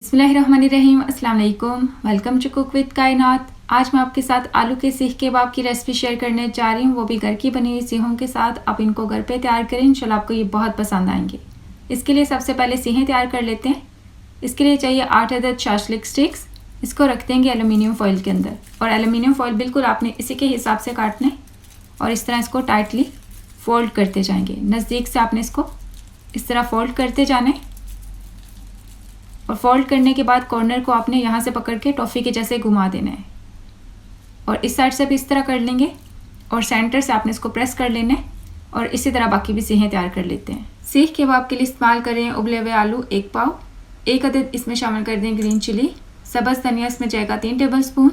बिस्मिल्लाहिर्रहमानिर्रहीम। अस्सलाम वालेकुम। वेलकम टू कुक विद कायनात। आज मैं आपके साथ आलू के सीख कबाब की रेसिपी शेयर करने जा रही हूँ, वो भी घर की बनी हुई सीहों के साथ। आप इनको घर पे तैयार करें, इंशाल्लाह आपको ये बहुत पसंद आएंगे। इसके लिए सबसे पहले सीहें तैयार कर लेते हैं। इसके लिए चाहिए 8 अदद शाशलिक स्टिक्स। इसको रख देंगे एलुमिनियम फॉइल के अंदर, और एलुमिनियम फॉइल बिल्कुल आपने इसी के हिसाब से काटना है और इस तरह इसको टाइटली फोल्ड करते जाएंगे। नज़दीक से आपने इसको इस तरह फोल्ड करते जाना है, और फोल्ड करने के बाद कॉर्नर को आपने यहाँ से पकड़ के टॉफ़ी के जैसे घुमा देना है, और इस साइड से भी इस तरह कर लेंगे, और सेंटर से आपने इसको प्रेस कर लेना है। और इसी तरह बाकी भी सीहें तैयार कर लेते हैं। सीख कबाब के लिए इस्तेमाल करें उबले हुए आलू 1 पाव, 1 अदद इसमें शामिल कर दें ग्रीन चिली, सब्ज़ धनिया इसमें जाएगा 3 टेबल स्पून।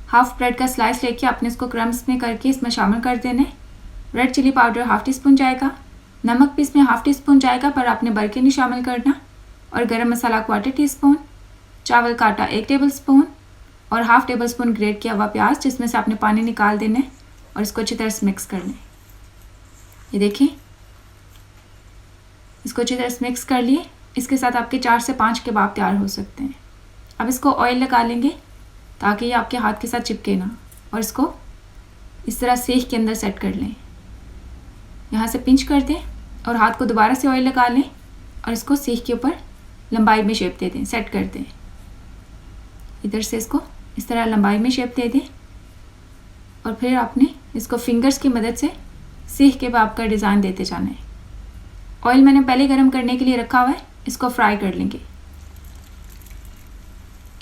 हाफ ब्रेड का स्लाइस लेके आपने इसको क्रम्स में करके इसमें शामिल कर देना है। Red chilli powder 1/2 teaspoon जाएगा। नमक भी इसमें 1/2 टी स्पून जाएगा, पर आपने भर के नहीं शामिल करना। और गरम मसाला 1/4 टी स्पून, चावल का आटा 1 टेबल स्पून, और 1/2 टेबल स्पून ग्रेट किया हुआ प्याज, जिसमें से आपने पानी निकाल देना है, और इसको अच्छी तरह से मिक्स कर लें। ये देखिए, इसको अच्छी तरह से मिक्स कर लिए। इसके साथ आपके 4 से 5 कबाब तैयार हो सकते हैं। अब इसको ऑयल लगा लेंगे ताकि ये आपके हाथ के साथ चिपके ना, और इसको इस तरह सीख के अंदर सेट कर लें। यहाँ से पिंच कर दें और हाथ को दोबारा से ऑयल लगा लें, और इसको सीख के ऊपर लंबाई में शेप दे दें, सेट कर दें। इधर से इसको इस तरह लंबाई में शेप दे दें, और फिर आपने इसको फिंगर्स की मदद से सीख कबाब का डिज़ाइन देते जाना है। ऑयल मैंने पहले गरम करने के लिए रखा हुआ है, इसको फ्राई कर लेंगे।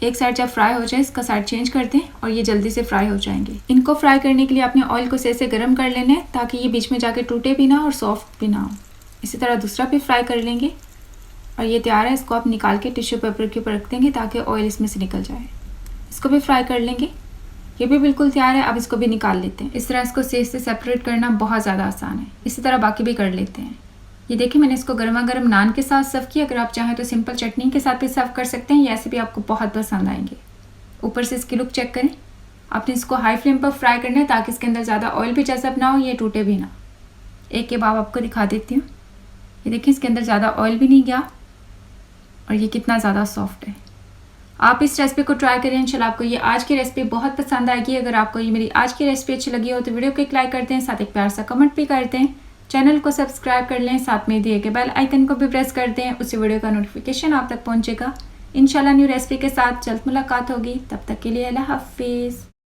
एक साइड जब फ्राई हो जाए इसका साइड चेंज कर दें, और ये जल्दी से फ्राई हो जाएंगे। इनको फ्राई करने के लिए आपने ऑयल को से गरम कर लेना है, ताकि ये बीच में जाके टूटे भी ना और सॉफ्ट भी ना हो। इसी तरह दूसरा भी फ्राई कर लेंगे, और ये तैयार है। इसको आप निकाल के टिश्यू पेपर के ऊपर रख देंगे ताकि ऑयल इसमें से निकल जाए। इसको भी फ्राई कर लेंगे। ये भी बिल्कुल तैयार है। अब इसको भी निकाल लेते हैं। इस तरह इसको सेज से सेपरेट करना बहुत ज़्यादा आसान है। इसी तरह बाकी भी कर लेते हैं। ये देखिए, मैंने इसको गर्मा गर्म नान के साथ सर्व किया। अगर आप चाहें तो सिंपल चटनी के साथ भी सर्व कर सकते हैं। ये ऐसे भी आपको बहुत पसंद आएंगे। ऊपर से इसकी लुक चेक करें। आपने इसको हाई फ्लेम पर फ्राई करना है ताकि इसके अंदर ज़्यादा ऑयल भी जज़ब ना हो, ये टूटे भी ना। एक कबाब आपको दिखा देती हूँ। ये देखिए, इसके अंदर ज़्यादा ऑयल भी नहीं गया, और ये कितना ज़्यादा सॉफ्ट है। आप इस रेसिपी को ट्राई करें, इंशाल्लाह आपको ये आज की रेसिपी बहुत पसंद आएगी। अगर आपको ये मेरी आज की रेसिपी अच्छी लगी हो तो वीडियो को एक लाइक कर दें, साथ एक प्यार सा कमेंट भी कर दें। चैनल को सब्सक्राइब कर लें, साथ में दिए गए बेल आइकन को भी प्रेस कर दें। उससे वीडियो का नोटिफिकेशन आप तक पहुँचेगा। इंशाल्लाह न्यू रेसिपी के साथ जल्द मुलाकात होगी। तब तक के लिए अल्लाह हाफिज़।